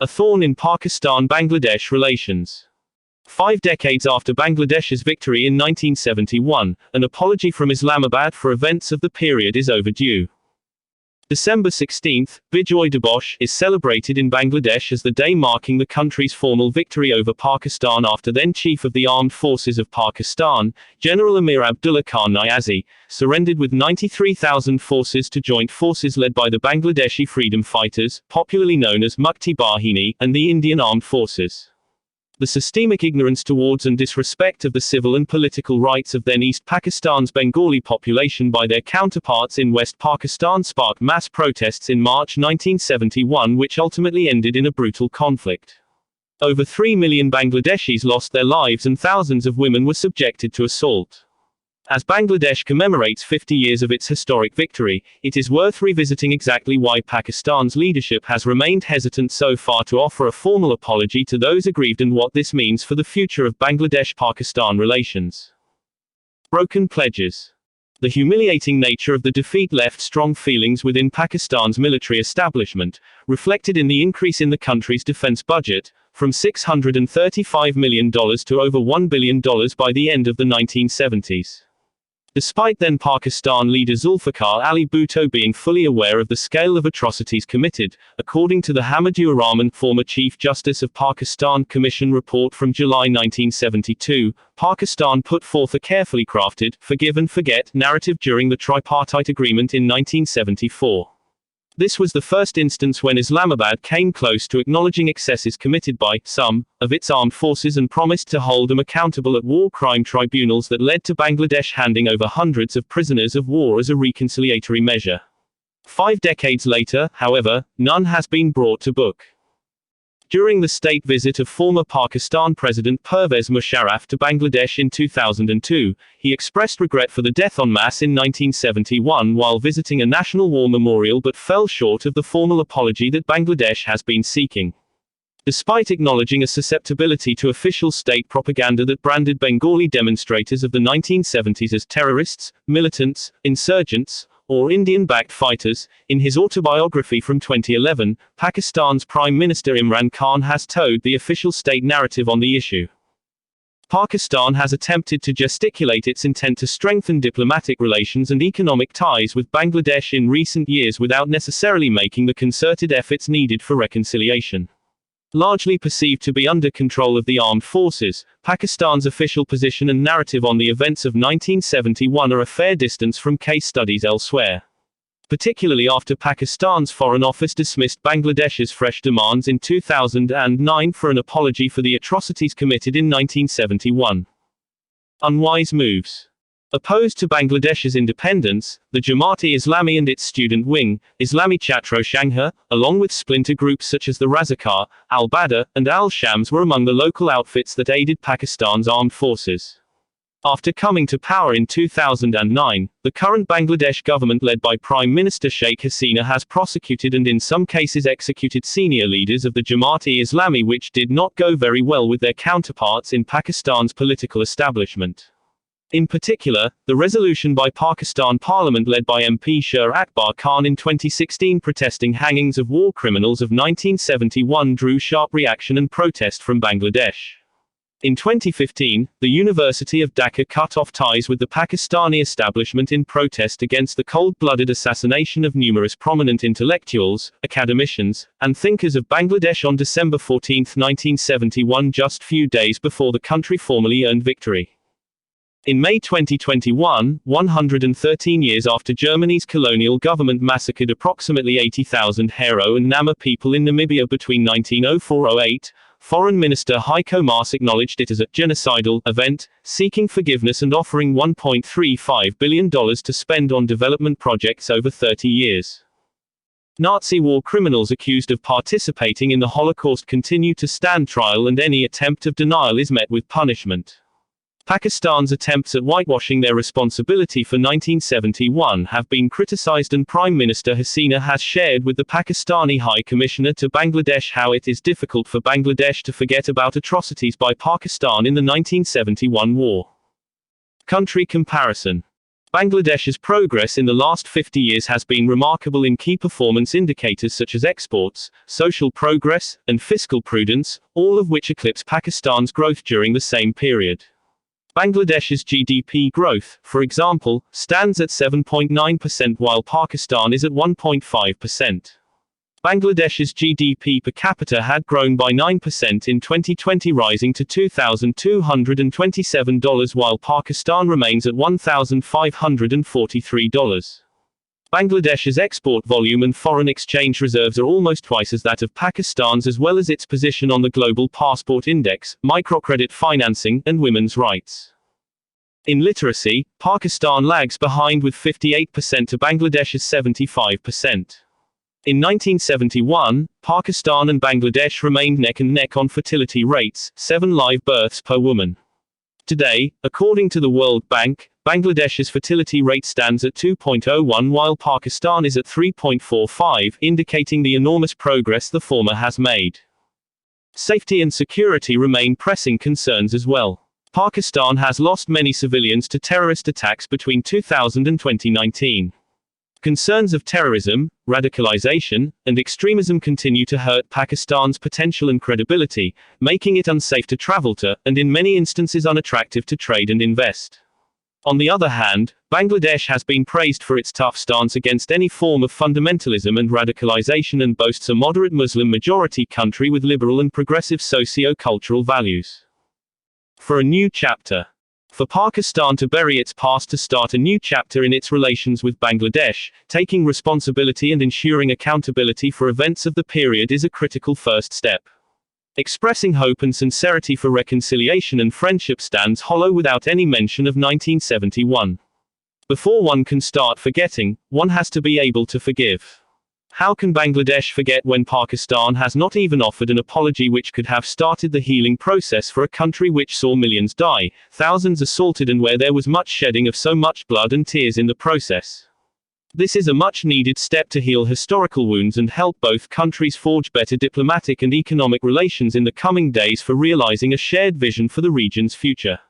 A thorn in Pakistan-Bangladesh relations. 5 decades after Bangladesh's victory in 1971, an apology from Islamabad for events of the period is overdue. December 16, Bijoy Dibosh, is celebrated in Bangladesh as the day marking the country's formal victory over Pakistan after then Chief of the Armed Forces of Pakistan, General Amir Abdullah Khan Niazi, surrendered with 93,000 forces to joint forces led by the Bangladeshi freedom fighters, popularly known as Mukti Bahini, and the Indian Armed Forces. The systemic ignorance towards and disrespect of the civil and political rights of then East Pakistan's Bengali population by their counterparts in West Pakistan sparked mass protests in March 1971, which ultimately ended in a brutal conflict. Over 3 million Bangladeshis lost their lives and thousands of women were subjected to assault. As Bangladesh commemorates 50 years of its historic victory, it is worth revisiting exactly why Pakistan's leadership has remained hesitant so far to offer a formal apology to those aggrieved and what this means for the future of Bangladesh-Pakistan relations. Broken pledges. The humiliating nature of the defeat left strong feelings within Pakistan's military establishment, reflected in the increase in the country's defense budget, from $635 million to over $1 billion by the end of the 1970s. Despite then Pakistan leader Zulfikar Ali Bhutto being fully aware of the scale of atrocities committed, according to the Hamidur Rahman, former Chief Justice of Pakistan Commission report from July 1972, Pakistan put forth a carefully crafted, forgive and forget narrative during the tripartite agreement in 1974. This was the first instance when Islamabad came close to acknowledging excesses committed by some of its armed forces and promised to hold them accountable at war crime tribunals that led to Bangladesh handing over hundreds of prisoners of war as a reconciliatory measure. 5 decades later, however, none has been brought to book. During the state visit of former Pakistan President Pervez Musharraf to Bangladesh in 2002, he expressed regret for the death en masse in 1971 while visiting a national war memorial but fell short of the formal apology that Bangladesh has been seeking. Despite acknowledging a susceptibility to official state propaganda that branded Bengali demonstrators of the 1970s as terrorists, militants, insurgents, or Indian-backed fighters, in his autobiography from 2011, Pakistan's Prime Minister Imran Khan has toed the official state narrative on the issue. Pakistan has attempted to gesticulate its intent to strengthen diplomatic relations and economic ties with Bangladesh in recent years without necessarily making the concerted efforts needed for reconciliation. Largely perceived to be under control of the armed forces, Pakistan's official position and narrative on the events of 1971 are a fair distance from case studies elsewhere. Particularly after Pakistan's Foreign Office dismissed Bangladesh's fresh demands in 2009 for an apology for the atrocities committed in 1971. Unwise moves. Opposed to Bangladesh's independence, the Jamaat-e-Islami and its student wing, Islami Chhatro Sangha, along with splinter groups such as the Razakar, al-Badr, and al-Shams were among the local outfits that aided Pakistan's armed forces. After coming to power in 2009, the current Bangladesh government led by Prime Minister Sheikh Hasina has prosecuted and in some cases executed senior leaders of the Jamaat-e-Islami, which did not go very well with their counterparts in Pakistan's political establishment. In particular, the resolution by Pakistan Parliament led by MP Sher Akbar Khan in 2016 protesting hangings of war criminals of 1971 drew sharp reaction and protest from Bangladesh. In 2015, the University of Dhaka cut off ties with the Pakistani establishment in protest against the cold-blooded assassination of numerous prominent intellectuals, academicians, and thinkers of Bangladesh on December 14, 1971, just few days before the country formally earned victory. In May 2021, 113 years after Germany's colonial government massacred approximately 80,000 Haro and Nama people in Namibia between 1904–08, Foreign Minister Heiko Maas acknowledged it as a genocidal event, seeking forgiveness and offering $1.35 billion to spend on development projects over 30 years. Nazi war criminals accused of participating in the Holocaust continue to stand trial and any attempt of denial is met with punishment. Pakistan's attempts at whitewashing their responsibility for 1971 have been criticized and Prime Minister Hasina has shared with the Pakistani High Commissioner to Bangladesh how it is difficult for Bangladesh to forget about atrocities by Pakistan in the 1971 war. Country comparison. Bangladesh's progress in the last 50 years has been remarkable in key performance indicators such as exports, social progress, and fiscal prudence, all of which eclipse Pakistan's growth during the same period. Bangladesh's GDP growth, for example, stands at 7.9% while Pakistan is at 1.5%. Bangladesh's GDP per capita had grown by 9% in 2020, rising to $2,227 while Pakistan remains at $1,543. Bangladesh's export volume and foreign exchange reserves are almost twice as that of Pakistan's, as well as its position on the Global Passport Index, microcredit financing, and women's rights. In literacy, Pakistan lags behind with 58% to Bangladesh's 75%. In 1971, Pakistan and Bangladesh remained neck and neck on fertility rates, 7 live births per woman. Today, according to the World Bank, Bangladesh's fertility rate stands at 2.01 while Pakistan is at 3.45, indicating the enormous progress the former has made. Safety and security remain pressing concerns as well. Pakistan has lost many civilians to terrorist attacks between 2000 and 2019. Concerns of terrorism, radicalization, and extremism continue to hurt Pakistan's potential and credibility, making it unsafe to travel to, and in many instances unattractive to trade and invest. On the other hand, Bangladesh has been praised for its tough stance against any form of fundamentalism and radicalization and boasts a moderate Muslim majority country with liberal and progressive socio-cultural values. For a new chapter. For Pakistan to bury its past to start a new chapter in its relations with Bangladesh, taking responsibility and ensuring accountability for events of the period is a critical first step. Expressing hope and sincerity for reconciliation and friendship stands hollow without any mention of 1971. Before one can start forgetting, one has to be able to forgive. How can Bangladesh forget when Pakistan has not even offered an apology which could have started the healing process for a country which saw millions die, thousands assaulted, and where there was much shedding of so much blood and tears in the process? This is a much-needed step to heal historical wounds and help both countries forge better diplomatic and economic relations in the coming days for realizing a shared vision for the region's future.